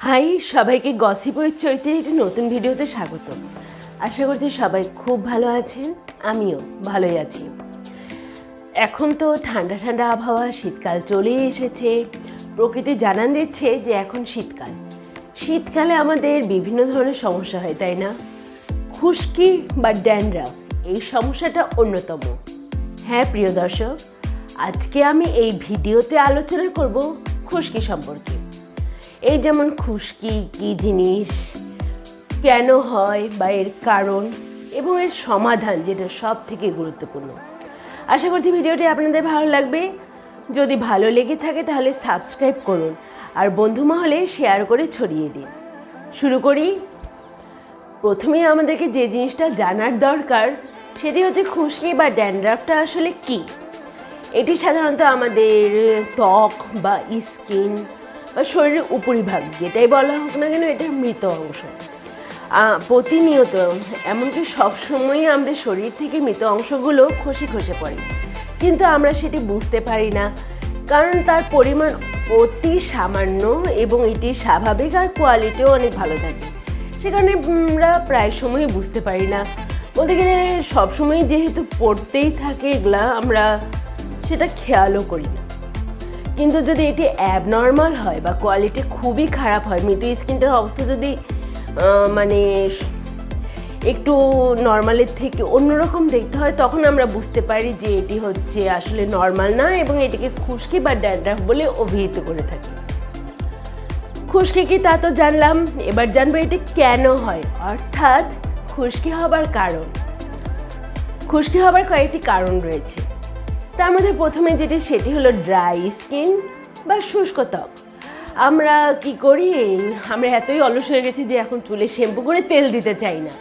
High সবাইকে gossip with চৈত্রের একটি নতুন ভিডিওতে স্বাগত। আশা করছি সবাই খুব ভালো আছেন, আমিও ভালোই আছি। এখন তো ঠান্ডা ঠান্ডা আবহাওয়া, শীতকাল চলেই এসেছে। প্রকৃতি জানান দিচ্ছে যে এখন শীতকাল। শীতকালে আমাদের বিভিন্ন ধরনের সমস্যা হয়, তাই না? খুশকি বা ড্যান্ড্রাফ এই সমস্যাটা অন্যতম। হ্যাঁ প্রিয় দর্শক, আজকে আমি এই ভিডিওতে আলোচনা করব খুশকি সম্পর্কে। এই যেমন খুশকি কী জিনিস, কেন হয় বা এর কারণ এবং এর সমাধান, যেটা সব থেকে গুরুত্বপূর্ণ। আশা করছি ভিডিওটি আপনাদের ভালো লাগবে। যদি ভালো লেগে থাকে তাহলে সাবস্ক্রাইব করুন আর বন্ধু মহলে শেয়ার করে ছড়িয়ে দিন। শুরু করি। প্রথমেই আমাদেরকে যে জিনিসটা জানার দরকার সেটি হচ্ছে খুশকি বা ড্যান্ড্রাফটা আসলে কী। এটি সাধারণত আমাদের ত্বক বা স্কিন বা শরীরের উপরিভাগ, যেটাই বলা হোক না কেন, এটা মৃত অংশ। প্রতিনিয়ত, এমনকি সবসময়ই আমাদের শরীর থেকে মৃত অংশগুলো খসে খসে পড়ে, কিন্তু আমরা সেটি বুঝতে পারি না, কারণ তার পরিমাণ অতি সামান্য এবং এটি স্বাভাবিক আর কোয়ালিটিও অনেক ভালো থাকে। সে কারণে আমরা প্রায় সময়ই বুঝতে পারি না। বলতে গেলে সবসময় যেহেতু পড়তেই থাকে এগুলা, আমরা সেটা খেয়ালও করি না। কিন্তু যদি এটি অ্যাবনর্মাল হয় বা কোয়ালিটি খুবই খারাপ হয়, মৃত স্কিনটার অবস্থা যদি মানে একটু নর্মালের থেকে অন্যরকম দেখতে হয়, তখন আমরা বুঝতে পারি যে এটি হচ্ছে আসলে নর্মাল না এবং এটিকে খুশকি বা ড্যান্ড্রাফ বলে অভিহিত করে থাকি। খুশকি কি তা তো জানলাম, এবার জানবো এটি কেন হয়, অর্থাৎ খুশকি হবার কারণ। খুশকি হবার কয়েকটি কারণ রয়েছে। তার মধ্যে প্রথমে যেটি, সেটি হলো ড্রাই স্কিন বা শুষ্ক ত্বক। আমরা কি করি, আমরা এতই অলস হয়ে গেছি যে এখন চুলে শ্যাম্পু করে তেল দিতে চাই না।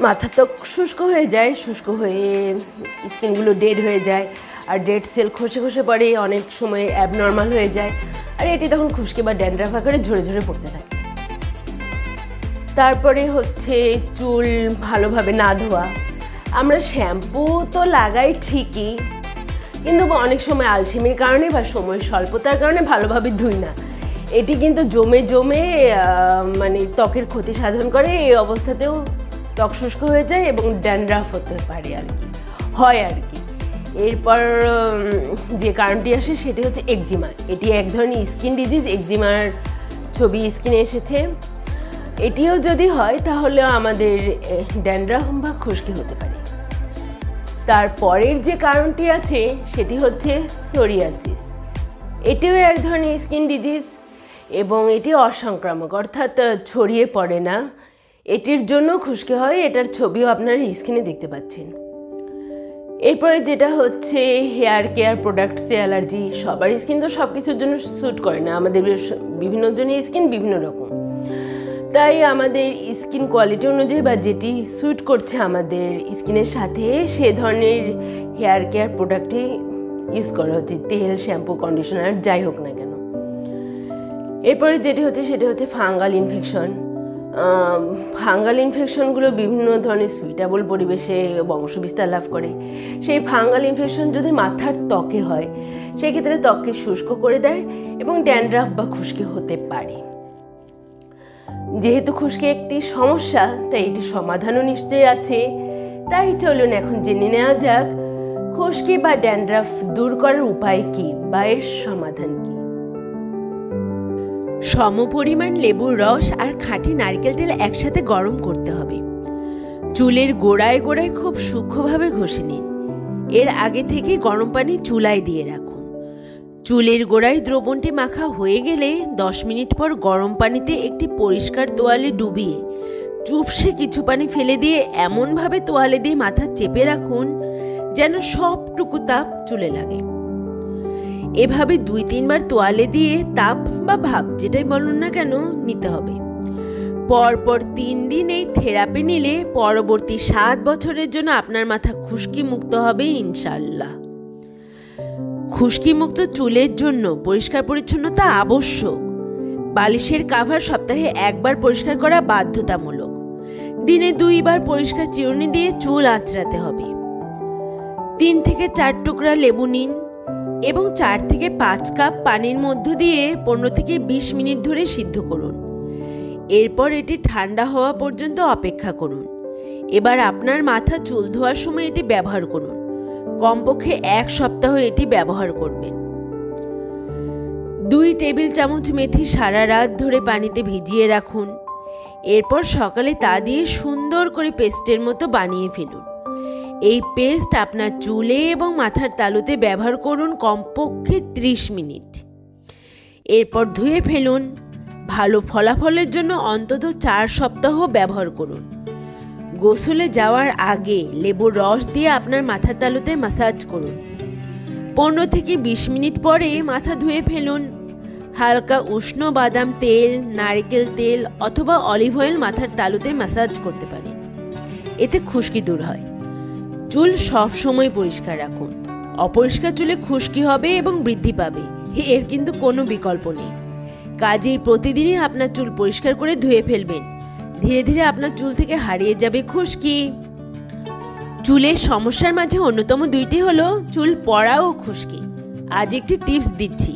মাথার ত্বক শুষ্ক হয়ে যায়, শুষ্ক হয়ে স্কিনগুলো ডেড হয়ে যায়, আর ডেড সেল খসে খসে পড়ে, অনেক সময় অ্যাবনর্মাল হয়ে যায়, আর এটি তখন খুশকি বা ড্যান্ড্রাফ আকারে ঝরে ঝরে পড়তে থাকে। তারপরে হচ্ছে চুল ভালোভাবে না ধোয়া। আমরা শ্যাম্পু তো লাগাই ঠিকই, কিন্তু অনেক সময় আলসেমির কারণে বা সময় স্বল্পতার কারণে ভালোভাবে ধুই না। এটি কিন্তু জমে জমে মানে ত্বকের ক্ষতি সাধন করে। এই অবস্থাতেও ত্বক শুষ্ক হয়ে যায় এবং ড্যান্ড্রাফ হতে পারে আর কি, হয় আর কি। এরপর যে কারণটি আসে সেটি হচ্ছে একজিমা। এটি এক ধরনের স্কিন ডিজিজ। একজিমার ছবি স্কিনে এসেছে। এটিও যদি হয় তাহলে আমাদের ড্যান্ড্রাফ বা খুশকি হতে পারে। তারপরের যে কারণটি আছে সেটি হচ্ছে সোরিয়াসিস। এটিও এক ধরনের স্কিন ডিজিজ এবং এটি অসংক্রামক, অর্থাৎ ছড়িয়ে পড়ে না। এটির জন্য খুশকি হয়, এটার ছবিও আপনারা স্কিনে দেখতে পাচ্ছেন। এরপরে যেটা হচ্ছে হেয়ার কেয়ার প্রোডাক্টসে অ্যালার্জি। সবার স্কিন তো সব কিছুর জন্য স্যুট করে না, আমাদের বিভিন্ন জনের স্কিন বিভিন্ন রকম। তাই আমাদের স্কিন কোয়ালিটি অনুযায়ী বা যেটি স্যুট করছে আমাদের স্কিনের সাথে, সে ধরনের হেয়ার কেয়ার প্রোডাক্টই ইউজ করা হচ্ছে, তেল, শ্যাম্পু, কন্ডিশনার, যাই হোক না কেন। এরপরে যেটি হচ্ছে সেটি হচ্ছে ফাঙ্গাল ইনফেকশন। ফাঙ্গাল ইনফেকশনগুলো বিভিন্ন ধরনের সুইটেবল পরিবেশে বংশবিস্তার লাভ করে। সেই ফাঙ্গাল ইনফেকশন যদি মাথার ত্বকে হয়, সেক্ষেত্রে ত্বককে শুষ্ক করে দেয় এবং ড্যান্ড্রাফ বা খুশকি হতে পারে। যেহেতু খুশকি একটি সমস্যা, তাই এটির সমাধানও নিশ্চয়ই আছে। তাই চলুন এখন জেনে নেওয়া যাক খুশকি বা ড্যান্ড্রাফ দূর করার উপায় কী বা এর সমাধান কী। সমপরিমাণ লেবুর রস আর খাঁটি নারকেল তেল একসাথে গরম করতে হবে। চুলের গোড়ায় গোড়ায় খুব সূক্ষ্মভাবে ঘষে নিন। এর আগে থেকে গরম পানি চুলায় দিয়ে রাখুন। চুলের গোড়ায় দ্রবণটি মাখা হয়ে গেলে 10 মিনিট পর গরম পানিতে একটি পরিষ্কার তোয়ালে ডুবিয়ে চুপসে কিছু পানি ফেলে দিয়ে এমনভাবে তোয়ালে দিয়ে মাথা চেপে রাখুন যেন সবটুকু তাপ চুলে লাগে। এভাবে 2-3 বার তোয়ালে দিয়ে তাপ বা ভাপ, যেটাই বলুন না কেন, নিতে হবে। পরপর 3 দিন এই থেরাপি নিলে পরবর্তী 7 বছরের জন্য আপনার মাথা খুশকি মুক্ত হবে ইনশাল্লাহ। খুশকি মুক্ত চুলের জন্য পরিষ্কার পরিচ্ছন্নতা আবশ্যক। বালিশের কাভার সপ্তাহে 1 বার পরিষ্কার করা বাধ্যতামূলক। দিনে 2 বার পরিষ্কার চিরুনি দিয়ে চুল আঁচড়াতে হবে। 3 থেকে 4 টুকরা লেবু নিন। এবং 4 থেকে 5 কাপ পানির মধ্য দিয়ে 15 থেকে 20 মিনিট ধরে সিদ্ধ করুন। এরপর এটি ঠান্ডা হওয়া পর্যন্ত অপেক্ষা করুন। এবার আপনার মাথা চুল ধোয়ার সময় এটি ব্যবহার করুন। কমপক্ষে 1 সপ্তাহ এটি ব্যবহার করবেন। 2 টেবিল চামচ মেথি সারা রাত ধরে পানিতে ভিজিয়ে রাখুন। এরপর সকালে তা দিয়ে সুন্দর করে পেস্টের মতো বানিয়ে ফেলুন। এই পেস্ট আপনার চুলে এবং মাথার তালুতে ব্যবহার করুন কমপক্ষে 30 মিনিট। এরপর ধুয়ে ফেলুন। ভালো ফলাফলের জন্য অন্তত 4 সপ্তাহ ব্যবহার করুন। গোসলে যাওয়ার আগে লেবুর রস দিয়ে আপনার মাথার তালুতে ম্যাসাজ করুন। 15 থেকে 20 মিনিট পরে মাথা ধুয়ে ফেলুন। হালকা উষ্ণ বাদাম তেল, নারকেল তেল অথবা অলিভ অয়েল মাথার তালুতে ম্যাসাজ করতে পারেন। এতে খুশকি দূর হয়। চুল সব সময় পরিষ্কার রাখুন। অপরিষ্কার চুলে খুশকি হবে এবং বৃদ্ধি পাবে, এর কিন্তু কোনো বিকল্প নেই। কাজেই প্রতিদিনই আপনার চুল পরিষ্কার করে ধুয়ে ফেলবেন। ধীরে ধীরে আপনার চুল থেকে হারিয়ে যাবে খুশকি। চুলের সমস্যার মাঝে অন্যতম 2টি হলো চুল পড়া ও খুশকি। আজ একটি টিপস দিচ্ছি,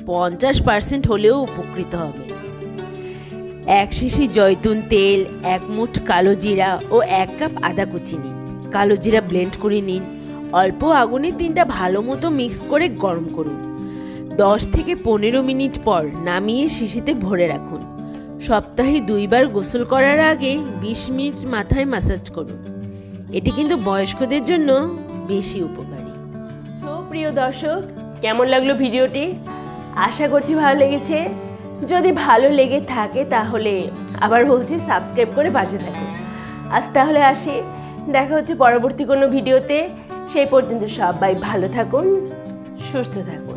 50% হলেও উপকৃত হবে। 1 শিশি জয়তুন তেল, 1 মুঠ কালো জিরা ও 1 কাপ আদা কুচি নিন। কালো জিরা ব্লেন্ড করে নিন। অল্প আগুনে 3টা ভালো মতো মিক্স করে গরম করুন। 10 থেকে 15 মিনিট পর নামিয়ে শিশিতে ভরে রাখুন। সপ্তাহে 2 বার গোসল করার আগে 20 মিনিট মাথায় ম্যাসাজ করুন। এটি কিন্তু বয়স্কদের জন্য বেশি উপকারী। তো প্রিয় দর্শক, কেমন লাগলো ভিডিওটি? আশা করছি ভালো লেগেছে। যদি ভালো লেগে থাকে তাহলে আবার বলছি সাবস্ক্রাইব করে পাশে থাকুন। আজ তাহলে আসি, দেখা হচ্ছে পরবর্তী কোনো ভিডিওতে। সেই পর্যন্ত সবাই ভালো থাকুন, সুস্থ থাকুন।